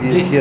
BSc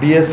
BS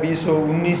2019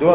2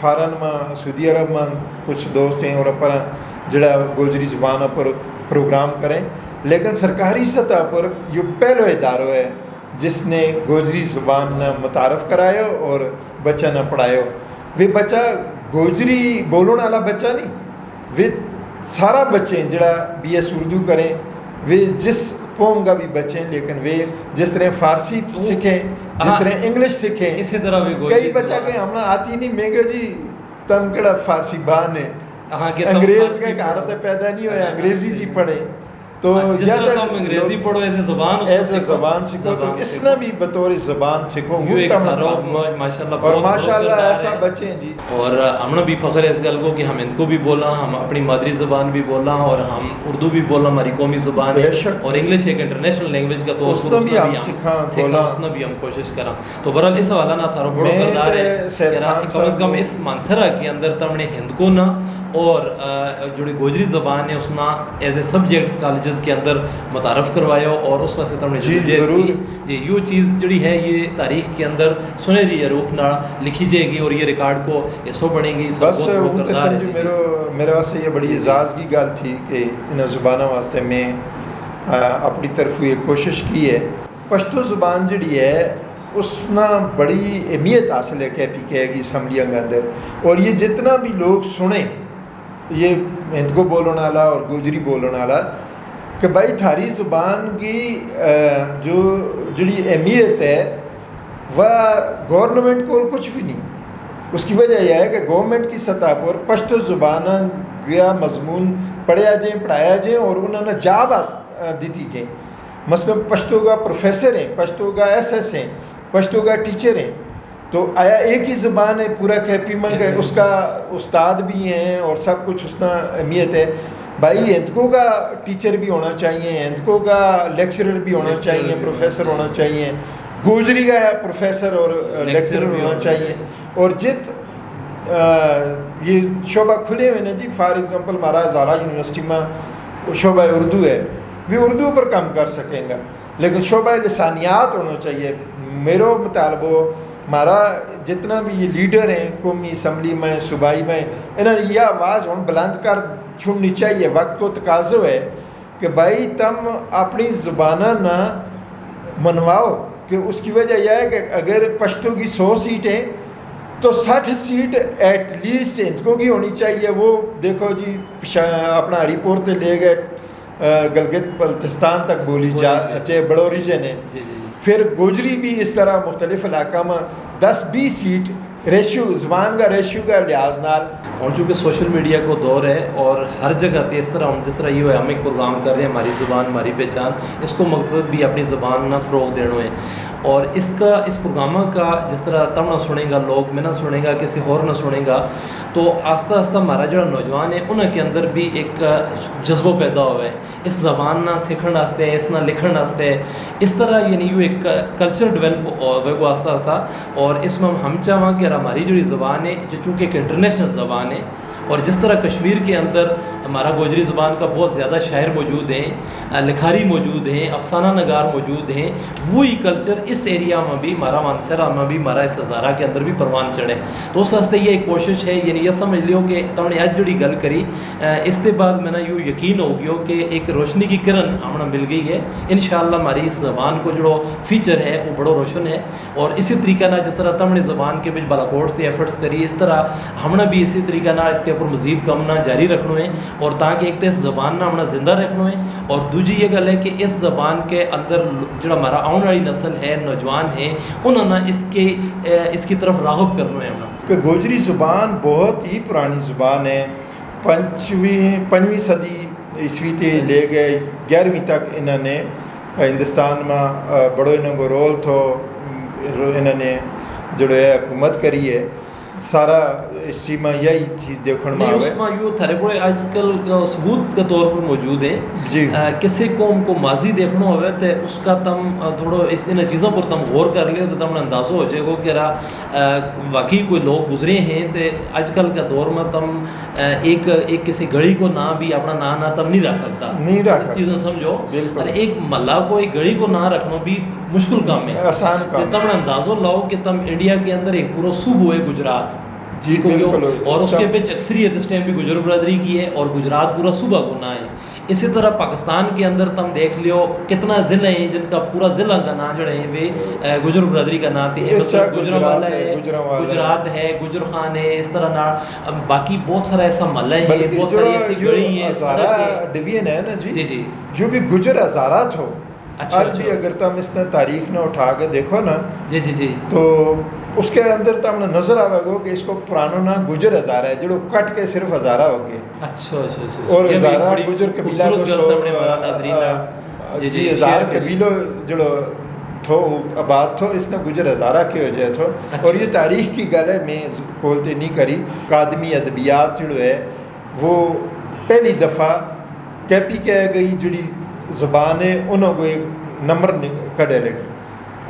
foreign میں سعودی عرب میں کچھ دوست ہیں اور اپنا جڑا گوجری زبان پر پروگرام کریں، لیکن سرکاری سطح پر یہ پہلو ادارہ ہے جس نے گوجری زبان نہ متعارف کرایا اور بچہ نہ پڑھایا. وہ بچہ گوجری بولنے والا بچہ نہیں، وہ سارا بچے جڑا بی ایس اردو کریں، وہ جس قوم کا بھی بچے ہیں، لیکن وہ جس طرح فارسی سیکھیں، جس طرح انگلش سیکھیں، اسی طرح بھی کئی بچہ کہ ہم آتی نہیں مہنگے جی تم کہڑا فارسی بان ہے، انگریز کا کارت پیدا نہیں ہویا انگریزی جی پڑھے تو جس طرح تم انگریزی پڑھو ایسے زبان سیکھو تو اس نے بھی بطور زبان سیکھو ماشاءاللہ اور ماشاءاللہ ایسا بچے ہیں جی. اور ہم نے بھی فخر ہے اس گل کو کہ ہم ہند کو بھی بولا، ہم اپنی مادری زبان بھی بولا اور ہم اردو بھی بولا، ہماری قومی زبان ہے، اور انگلش ایک انٹرنیشنل لینگویج کا طور پر اس نے بھی ہم کوشش کرا. تو برحال اس حوالہ نہ تھارو بڑو کردار ہے کہ کم از کم اس منصرہ کے اندر تم نے ہند کو نہ اور جو گوجری زبان ہے اس نا ایز اے سبجیکٹ کالجز کے اندر متعارف کروایا اور اس واسطے تم نے جی ضرور جی یہ چیز جڑی ہے یہ تاریخ کے اندر سنہری حروف نہ لکھی جائے گی اور یہ ریکارڈ کو حصہ بنے گی. بس میرے واسطے یہ بڑی اعزاز کی گل تھی کہ ان زبانوں واسطے میں اپنی طرف یہ کوشش کی ہے. پشتو زبان جڑی ہے اس نا بڑی اہمیت حاصل ہے کہ پی کے کی اسمبلیوں کے اندر، اور یہ جتنا بھی لوگ سنیں یہ ہند کو بولنے والا اور گوجری بولنے والا کہ بھائی تھاری زبان کی جو جڑی اہمیت ہے وہ گورنمنٹ کو کچھ بھی نہیں. اس کی وجہ یہ ہے کہ گورنمنٹ کی سطح پر پشتو زبان گیا مضمون پڑھایا جائیں پڑھایا جائیں اور انہوں نے جاب دیتی جائیں. مثلا پشتو کا پروفیسر ہیں، پشتو کا ایس ایس ہیں، پشتو کا ٹیچر ہیں، تو آیا ایک ہی زبان ہے پورا کیپی منگ ہے، اس کا استاد بھی ہیں اور سب کچھ اس کا اہمیت ہے. بھائی ہندکو کا ٹیچر بھی ہونا چاہیے، ہندکو کا لیکچرر بھی ہونا چاہیے، پروفیسر ہونا چاہیے، گوجری کا پروفیسر اور لیکچرر ہونا چاہیے. اور یہ شعبہ کھلے ہوئے نا جی، فار ایگزامپل ہمارا ہزارہ یونیورسٹی میں شعبہ اردو ہے، بھی اردو پر کام کر سکیں گا، لیکن شعبہ لسانیات ہونا چاہیے. میرا مطالبہ ہمارا جتنا بھی یہ لیڈر ہیں قومی اسمبلی میں صوبائی میں انہوں نے یہ آواز ہوں بلند کر چھوڑنی چاہیے. وقت کو تقاضا ہے کہ بھائی تم اپنی زبانہ نہ منواؤ، کہ اس کی وجہ یہ ہے کہ اگر پشتو کی 100 سیٹیں تو 60 سیٹ ایٹ لیسٹ ہندکوں کی ہونی چاہیے. وہ دیکھو جی اپنا ہری پور تے لے گئے گلگت بلتستان تک بولی چاہے بڑو ریجن ہے. پھر گوجری بھی اس طرح مختلف علاقہ میں 10-20 سیٹ ریشیو زبان کا ریشیو کا لحاظ نال. اور چونکہ سوشل میڈیا کو دور ہے اور ہر جگہ تے اس طرح جس طرح یہ ہم ایک پروگرام کر رہے ہیں ہماری زبان ہماری پہچان، اس کو مقصد بھی اپنی زبان نہ فروغ دینا ہے. اور اس پروگرامہ کا جس طرح تم نہ سنے گا، لوگ میں نہ سنے گا، کسی اور نہ سنے گا، تو آہستہ آہستہ ہمارا جو نوجوان ہے انہوں کے اندر بھی ایک جذبہ پیدا ہوا ہے اس زبان نہ سیکھنے واسطے، اس نہ لکھنے واسطے. اس طرح یعنی یہ ایک کلچر ڈیولپ ہوئے گا آہستہ آہستہ. اور اس میں ہم چاہاں کہ ہماری جو زبان ہے جو چونکہ ایک انٹرنیشنل زبان ہے، اور جس طرح کشمیر کے اندر ہمارا گوجری زبان کا بہت زیادہ شاعر موجود ہیں، لکھاری موجود ہیں، افسانہ نگار موجود ہیں، وہی کلچر اس ایریا میں بھی ہمارا مانسرہ میں بھی ہمارا اس ہزارہ کے اندر بھی پروان چڑھے. تو اس واسطے یہ ایک کوشش ہے. یعنی یہ سمجھ لیو کہ تم نے آج جڑی گل کری اس کے بعد میں نے یوں یقین ہو گیا کہ ایک روشنی کی کرن ہمیں مل گئی ہے. انشاءاللہ ہماری اس زبان کو جو فیچر ہے وہ بڑا روشن ہے. اور اسی طریقہ نہ جس طرح تم نے زبان کے بچ بالاکوٹ سے ایفرٹس کری، اس طرح ہم نے بھی اسی طریقہ نہ اس کے اوپر مزید کم نہ جاری رکھنا ہے. اور تاکہ ایک تو اس زبان نہ ہمیں زندہ رکھنا ہے، اور دوسری یہ گل ہے کہ اس زبان کے اندر جو ہمارا آنے والی نسل ہے، نوجوان ہیں، انہوں نے اس کی طرف راغب کرنا ہے. کہ گوجری زبان بہت ہی پرانی زبان ہے. 5ویں صدی عیسوی تے لے گئے 11ویں تک انہوں نے ہندوستان میں بڑو انہوں کو رول تھو، انہوں نے جو ہے حکومت کری ہے. سارا ہسٹری میں یہی چیز دیکھنے میں اس میں یوں تھارے کو آج کل ثبوت کے طور پر موجود ہے جی. کسی قوم کو ماضی دیکھنا ہوئے تو اس کا تم تھوڑا اس ان چیزوں پر تم غور کر لے تو تم اندازہ ہو جائے گا کہ واقعی کوئی لوگ گزرے ہیں. تو آج کل کا دور میں تم ایک کسی گھڑی کو نہ بھی اپنا نہ تم نہیں رکھ سکتا. اس چیزیں سمجھو، اور ایک محلہ کو ایک گھڑی کو نہ رکھنا بھی مشکل کام ہے، آسان کام. تم اندازہ لاؤ کہ تم انڈیا کے اندر ایک پورا صوبہ ہے گجرات، جی بالکل. اور اس کے پچ اکثریت اس ٹائم بھی گجر برادری کی ہے اور گجرات پورا صوبہ گنا ہے. اسی طرح پاکستان کے اندر تم دیکھ لیو کتنا ضلع ہیں جن کا پورا ضلع کا نام جو ہے وہ گجر برادری کا نام تھے. گجرانوالا ہے, گجرات ہے, گجر خان ہے, اس طرح نہ باقی بہت سارا ایسا محلہ ہے, بہت ساری ایسی گلی ہیں, ڈویژن ہے نا جی جی جو بھی گجر ہزارات ہو. آج بھی اگر تم اس نے تاریخ نے اٹھا کے دیکھو نا جی جی جی تو اس کے اندر تم نے نظر آئے گا کہ اس کو پرانو نا گجر ہزارہ ہے جڑو کٹ کے صرف ہزارہ ہو گئے. اچھا اچھا اچھا. اور ہزارہ گجر قبیلہ جی ہزار قبیلوں جڑو تھو آباد تھو اس نے گجر ہزارہ کے وجہ تھو. اور یہ تاریخ کی گل ہے میں کھولتے نہیں کری. اکادمی ادبیات جڑو ہے وہ پہلی دفعہ کیپی کہہ گئی جڑی زبان ہے انہوں کو ایک نمبر کڑے لگی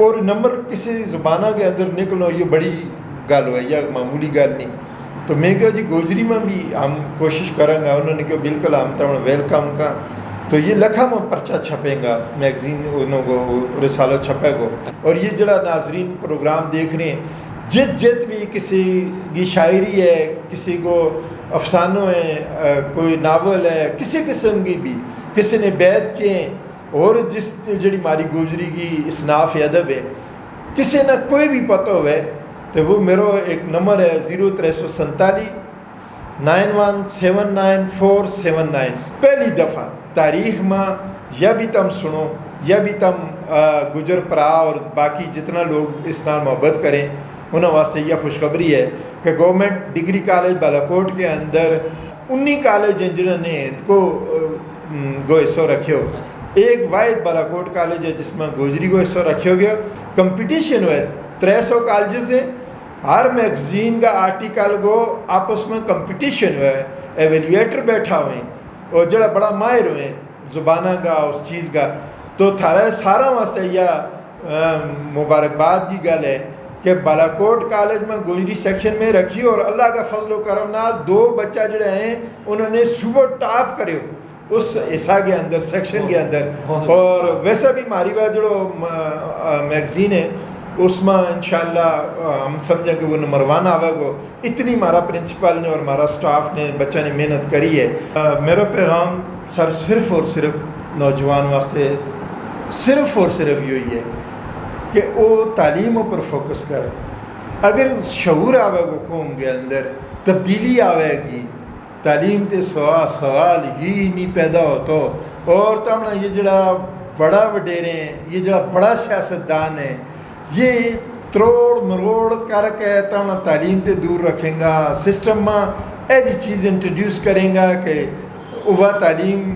اور نمبر کسی زبانہ کے اندر نکلو یہ بڑی گل ہوئی یا معمولی گل نہیں. تو میں کہا جی گوجری میں بھی ہم کوشش کریں گا. انہوں نے کہا بالکل ہم تو ویلکم کا. تو یہ لکھا میں پرچہ چھپیں گا میگزین انہوں کو رسالہ چھپے گو. اور یہ جڑا ناظرین پروگرام دیکھ رہے ہیں جت بھی کسی کی شاعری ہے, کسی کو افسانوں ہے, کوئی ناول ہے, کسی قسم کی بھی کسی نے بیت کیے اور جس جڑی ماری گوجری کی اصناف ادب ہے کسی نہ کوئی بھی پتہ ہوئے تو وہ میرا ایک نمبر ہے 0347 9179 پہلی دفعہ تاریخ میں یا بھی تم سنو یا بھی تم گجر پرا اور باقی جتنا لوگ اس نال محبت کریں انہوں واسطے یہ خوشخبری ہے کہ گورنمنٹ ڈگری کالج بالاکوٹ کے اندر 19 کالج ہیں جنہوں نے کو گو حصہ رکھے ہو. ایک واحد بالاکوٹ کالج ہے جس میں گوجری کو حصہ رکھے گیا. کمپٹیشن ہوئے 300 کالجز ہیں. ہر میگزین کا آرٹیکل کو آپس میں کمپٹیشن ہوا ہے. ایویلیویٹر بیٹھا ہوئے ہیں اور جڑا بڑا ماہر ہوئے ہیں زبانہ کا اس چیز کا. تو تھارا سارا واسطے یہ مبارکباد کی گل ہے کہ بالاکوٹ کالج میں گوجری سیکشن میں رکھی اور اللہ کا فضل و کرم نال 2 بچہ جڑے ہیں انہوں نے صبح ٹاپ کرے اس حصہ کے اندر سیکشن کے اندر. اور ویسا بھی ماری بات جو میگزین ہے اس میں انشاءاللہ ہم سمجھیں کہ وہ نمبر 1 آوے گو. اتنی ہمارا پرنسپل نے اور ہمارا سٹاف نے بچہ نے محنت کری ہے. میرا پیغام صرف اور صرف نوجوان واسطے صرف اور صرف یہی ہے کہ وہ تعلیم پر فوکس کرے. اگر شعور آوے گو قوم کے اندر تبدیلی آوے گی. تعلیم تے سوال ہی نہیں پیدا ہو تو. اور تمنا یہ جڑا بڑا وڈیرے ہیں یہ جڑا بڑا سیاستدان ہے یہ تروڑ مروڑ کر کے تمنا تعلیم تے دور رکھیں گا. سسٹم میں ایسی چیز انٹروڈیوس کریں گا کہ وہ تعلیم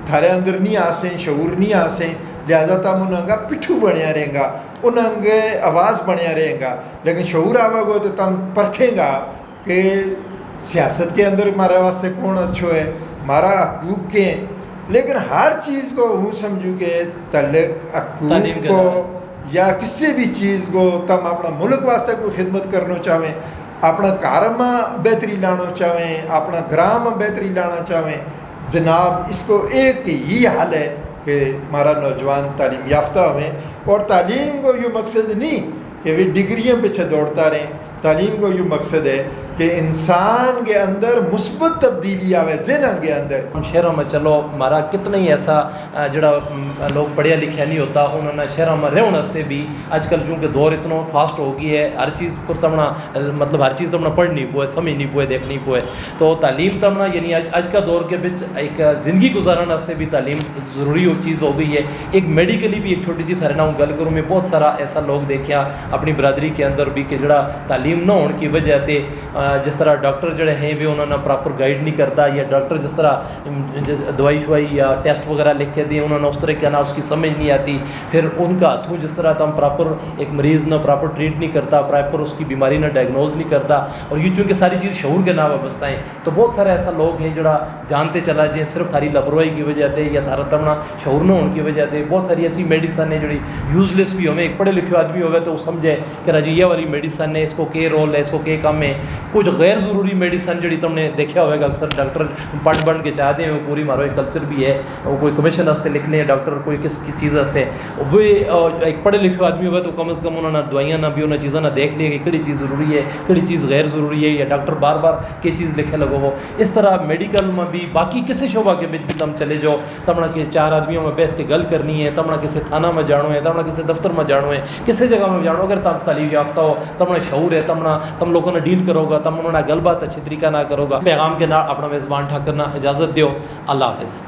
تھارے اندر نہیں آسیں, شعور نہیں آسیں, لہذا تم انہوں کا پٹھو بنیا رہیں گا, انہوں کے آواز بنیا رہیں گا. لیکن شعور آوے گو تو تم پرکھیں گا کہ سیاست کے اندر ہمارے واسطے کون اچھو ہے, ہمارا حقوق کے ہیں. لیکن ہر چیز کو ہوں سمجھوں کہ تعلق حقوق کو یا کسی بھی چیز کو تم اپنا ملک واسطے کوئی خدمت کرنا چاہیں, اپنا گھر میں بہتری لانا چاہیں, اپنا گرام میں بہتری لانا چاہیں, جناب اس کو ایک ہی حل ہے کہ ہمارا نوجوان تعلیم یافتہ ہوئیں. اور تعلیم کو یہ مقصد نہیں کہ وہ ڈگریوں پیچھے دوڑتا رہیں. تعلیم کو یہ مقصد ہے کہ انسان کے اندر مثبت تبدیلی آوے ذہن کے اندر. شہروں میں چلو ہمارا کتنا ہی ایسا جڑا لوگ پڑھیا لکھیا نہیں ہوتا انہوں نے شہروں میں رہنے واسطے بھی آج کل چونکہ دور اتنا فاسٹ ہو گئی ہے ہر چیز پر تمنا مطلب ہر چیز تمنا پڑھ نہیں پوئے, سمجھ نہیں پوئے, دیکھ نہیں پوئے. تو تعلیم تمنا یعنی آج کا دور کے بچ ایک زندگی گزارنے واسطے بھی تعلیم ضروری ہو چیز ہو گئی ہے. ایک میڈیکلی بھی ایک چھوٹی سی تھرے نہ گل کروں میں بہت سارا ایسا لوگ دیکھا اپنی برادری کے اندر بھی کہ جڑا تعلیم نہ ہونے کی وجہ سے جس طرح ڈاکٹر جڑے ہیں وہ انہوں نے پراپر گائیڈ نہیں کرتا, یا ڈاکٹر جس طرح دوائی شوائی یا ٹیسٹ وغیرہ لکھ کے دیں انہوں نے اس طرح کیا نا اس کی سمجھ نہیں آتی. پھر ان کا ہاتھوں جس طرح تم پراپر ایک مریض نہ پراپر ٹریٹ نہیں کرتا, پراپر اس کی بیماری نہ ڈائگنوز نہیں کرتا. اور یہ چونکہ ساری چیز شعور کے نام وابستہ ہیں تو بہت سارے ایسا لوگ ہیں جڑا جانتے چلا جائیں صرف تھاری لاپرواہی کی وجہ سے یا تھارا تمنا شعور نہ ہونے کی وجہ سے. بہت ساری ایسی میڈیسن ہیں جڑی یوز لیس بھی ہوئے, ایک پڑھے لکھے آدمی ہوئے تو وہ سمجھے کہ راجی یہ والی میڈیسن ہے اس کو کیا رول ہے, اس کو کیا کام ہے. کچھ غیر ضروری میڈیسن جڑی تم نے دیکھا ہوئے گا اکثر ڈاکٹر پڑھ کے چاہتے ہیں وہ پوری مارو ایک کلچر بھی ہے وہ کوئی کمیشن واسطے لکھ لیں ڈاکٹر کوئی کس کی چیز واسطے وہ ایک پڑھے لکھے آدمی ہوئے تو کم از کم انہوں نے دوائیاں نہ بھی انہیں چیزیں نہ دیکھ لیا کہ کہڑی چیز ضروری ہے کہڑی چیز غیر ضروری ہے یا ڈاکٹر بار بار کی چیز لکھے لگو وہ اس طرح میڈیکل میں بھی باقی کسی شعبہ کے بھی تم چلے جاؤ تمنا کہ 4 آدمیوں میں بیس کے گل کرنی ہے تمنا کسی تھانہ میں جانو ہے تمنا کسی دفتر میں جانو ہے کسی جگہ میں جانو اگر تم تعلیم یافتہ ہو تمنا شعور ہے تم لوگوں نے ڈیل کرو گا تم انہوں نے گل بات اچھی طریقہ نہ کرو گا پیغام کے نہ اپنا میزبان ٹھاکر نہ اجازت دیو اللہ حافظ.